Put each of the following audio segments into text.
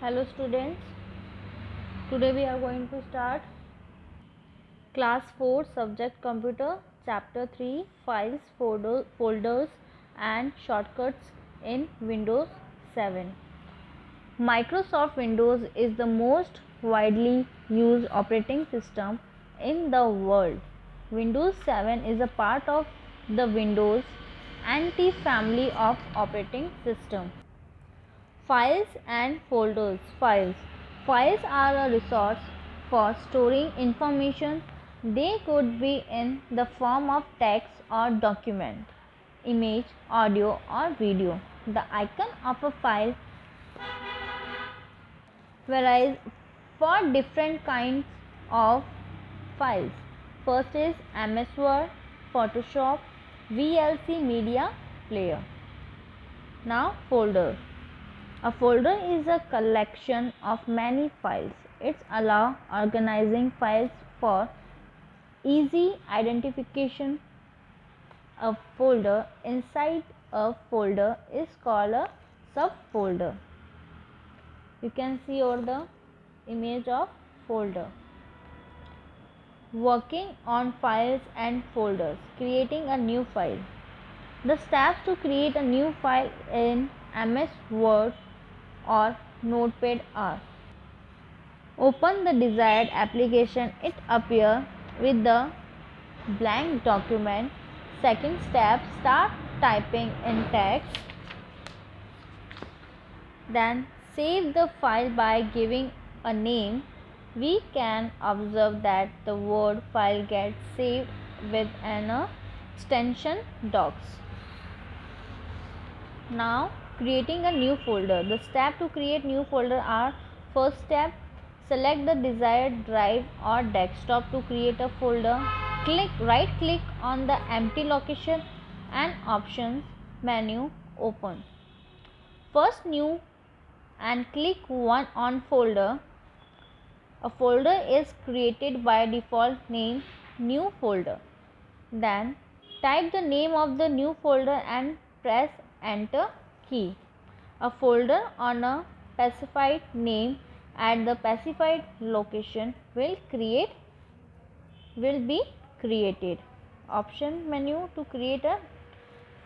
Hello students, today we are going to start class 4 subject computer chapter 3 files, folders and shortcuts in Windows 7. Microsoft Windows is the most widely used operating system in the world. Windows 7 is a part of the Windows NT family of operating system. Files and folders. Files are a resource for storing information. They could be in the form of text or document, image, audio or video. The icon of a file varies for different kinds of files. First is MS Word, Photoshop, VLC Media Player. Now folder. A folder is a collection of many files. It's allow organizing files for easy identification. A folder inside a folder is called a subfolder. You can see over the image of folder. Working on files and folders. Creating a new file. The steps to create a new file in MS Word or Notepad are: open the desired application. It appears with the blank document. Second step, start typing in text. Then save the file by giving a name. We can observe that the Word file gets saved with an extension docs. Now creating a new folder. The steps to create new folder are: first step, select the desired drive or desktop to create a folder. Right click on the empty location and options menu open. First new and click one on folder. A folder is created by default name new folder. Then type the name of the new folder and press enter key. A folder on a specified name at the specified location will be created. Option menu to create a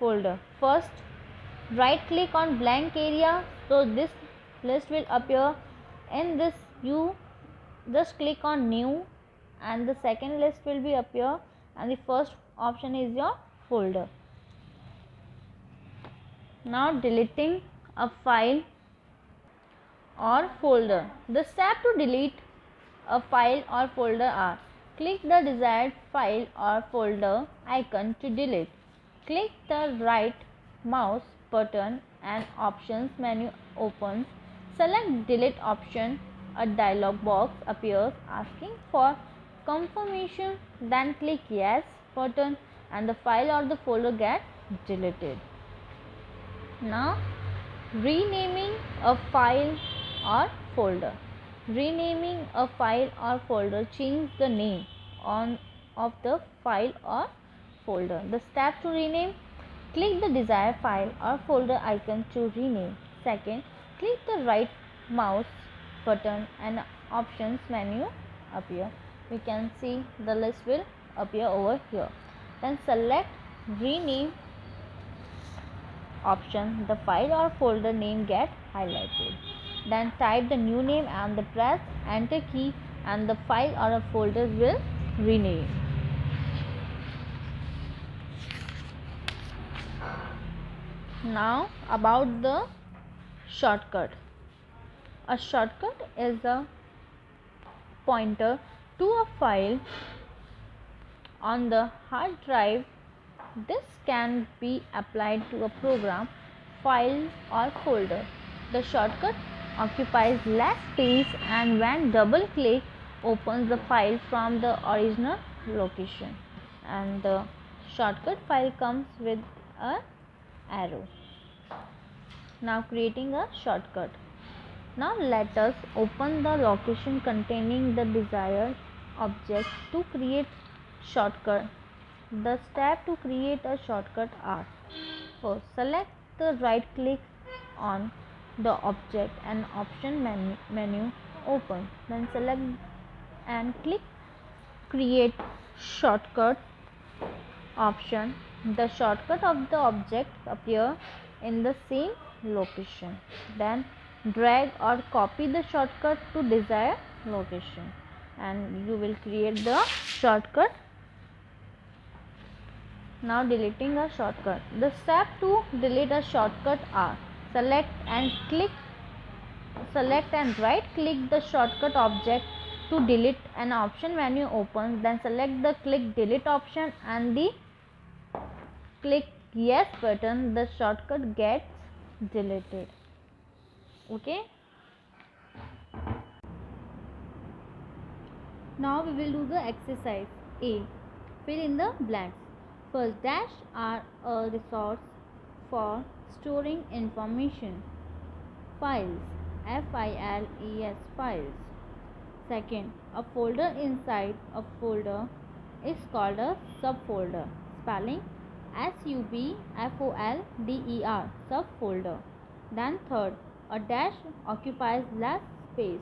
folder. First, right click on blank area, so this list will appear. In this, you just click on new and the second list will be appear, and the first option is your folder. Now deleting a file or folder. The steps to delete a file or folder are: click the desired file or folder icon to delete. Click the right mouse button and options menu opens. Select delete option. A dialog box appears asking for confirmation. Then click yes button and the file or the folder gets deleted. Now renaming a file or folder. Renaming a file or folder, change the name of the file or folder. The steps to rename: click the desired file or folder icon to rename. Second, click the right mouse button and options menu appear. You can see the list will appear over here. Then select rename option. The file or folder name get highlighted. Then type the new name and the press enter key and the file or a folder will rename. Now about the shortcut. A shortcut is a pointer to a file on the hard drive. This can be applied to a program, file or folder. The shortcut occupies less space and when double click opens the file from the original location, and the shortcut file comes with a arrow. Now creating a shortcut. Now let us open the location containing the desired object to create shortcut. The steps to create a shortcut are: first, select the right click on the object and option menu open. Then select and click create shortcut option. The shortcut of the object appear in the same location. Then drag or copy the shortcut to desired location and you will create the shortcut. Now deleting a shortcut. The step to delete a shortcut are select and right click the shortcut object to delete, an option menu opens. Then select the click delete option and the click yes button. The shortcut gets deleted. Okay. Now we will do the exercise A. Fill in the blanks. First, dash are a resource for storing information. Files, F-I-L-E-S, files. Second, a folder inside a folder is called a subfolder. Spelling S-U-B-F-O-L-D-E-R, subfolder. Then third, a dash occupies less space.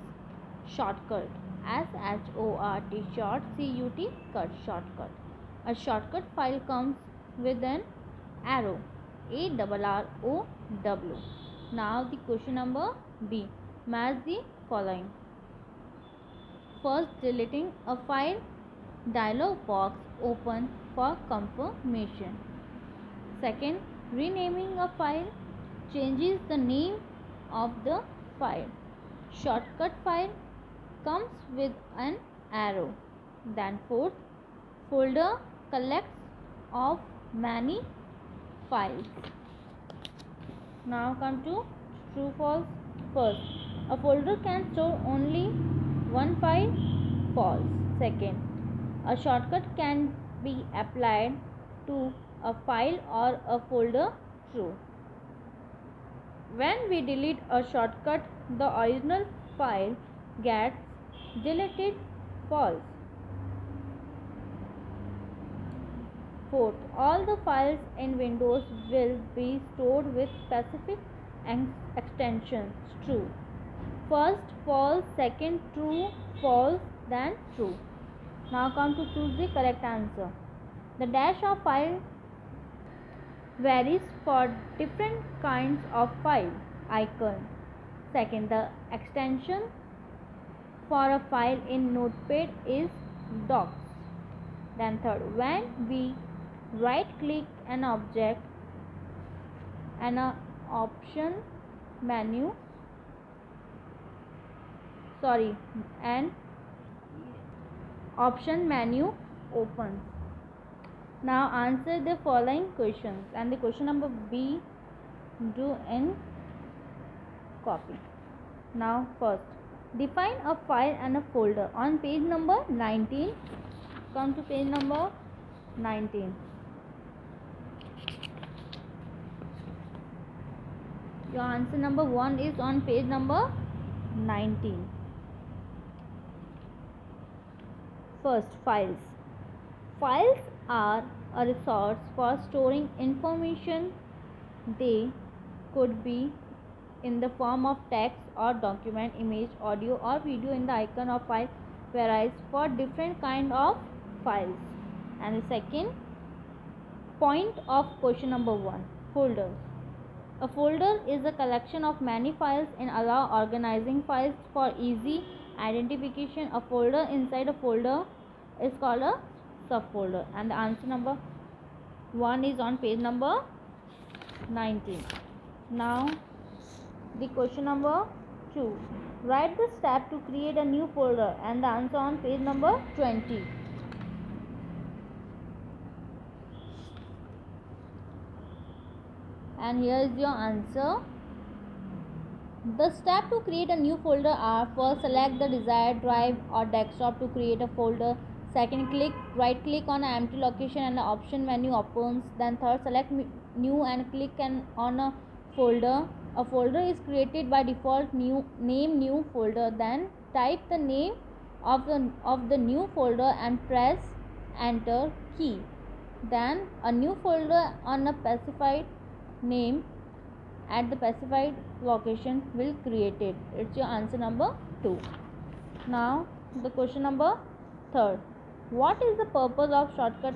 Shortcut, S-H-O-R-T, short, C-U-T, cut, shortcut. A shortcut file comes with an arrow, A-R-R-O-W. Now the question number B. Match the following. First, deleting a file, dialog box open for confirmation. Second, renaming a file changes the name of the file. Shortcut file comes with an arrow. Then fourth, folder collects of many files. Now come to true false. First, a folder can store only one file. False. Second, a shortcut can be applied to a file or a folder. True. When we delete a shortcut, the original file gets deleted. False. Fourth, all the files in Windows will be stored with specific extensions. True. First false, second true, false, then true. Now come to choose the correct answer. The dash of file varies for different kinds of file. Icon. Second, the extension for a file in Notepad is docs. Then third, when we right click an object and an option menu an option menu opens. Now answer the following questions and the question number B do in copy. Now first, define a file and a folder on page number 19. Come to page number 19. Your answer number 1 is on page number 19. First, files. Files are a resource for storing information. They could be in the form of text or document, image, audio or video. In the icon of file varies for different kind of files. And the second point of question number 1, folders. A folder is a collection of many files and allow organizing files for easy identification. A folder inside a folder is called a subfolder. And the answer number 1 is on page number 19. Now the question number 2. Write the step to create a new folder and the answer on page number 20. And here is your answer. The step to create a new folder are: first, select the desired drive or desktop to create a folder. Second, right click on an empty location and the option menu opens. Then third, select new and click on a folder. A folder is created by default. New folder. Then type the name of the new folder and press enter key. Then a new folder on a specified name at the specified location will create it. It's your answer number 2. Now the question number 3. What is the purpose of shortcut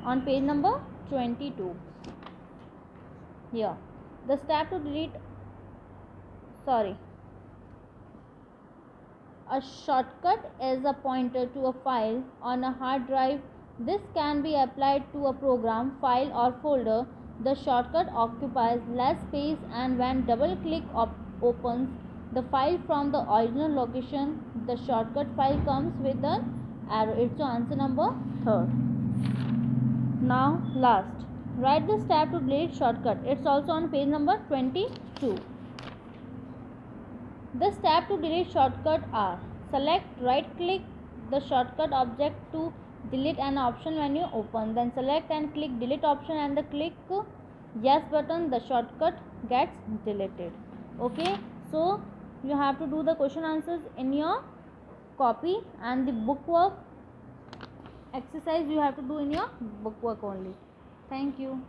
on page number 22? Here the step to delete a shortcut is a pointer to a file on a hard drive. This can be applied to a program, file or folder. The shortcut occupies less space and when double click opens the file from the original location, the shortcut file comes with an arrow. It's your answer number 3. Now last, write the step to delete shortcut. It's also on page number 22. The steps to delete shortcut are: select right click the shortcut object to delete an option menu open, then select and click delete option and the click yes button, the shortcut gets deleted. Okay, so you have to do the question answers in your copy and the bookwork exercise you have to do in your bookwork only. Thank you.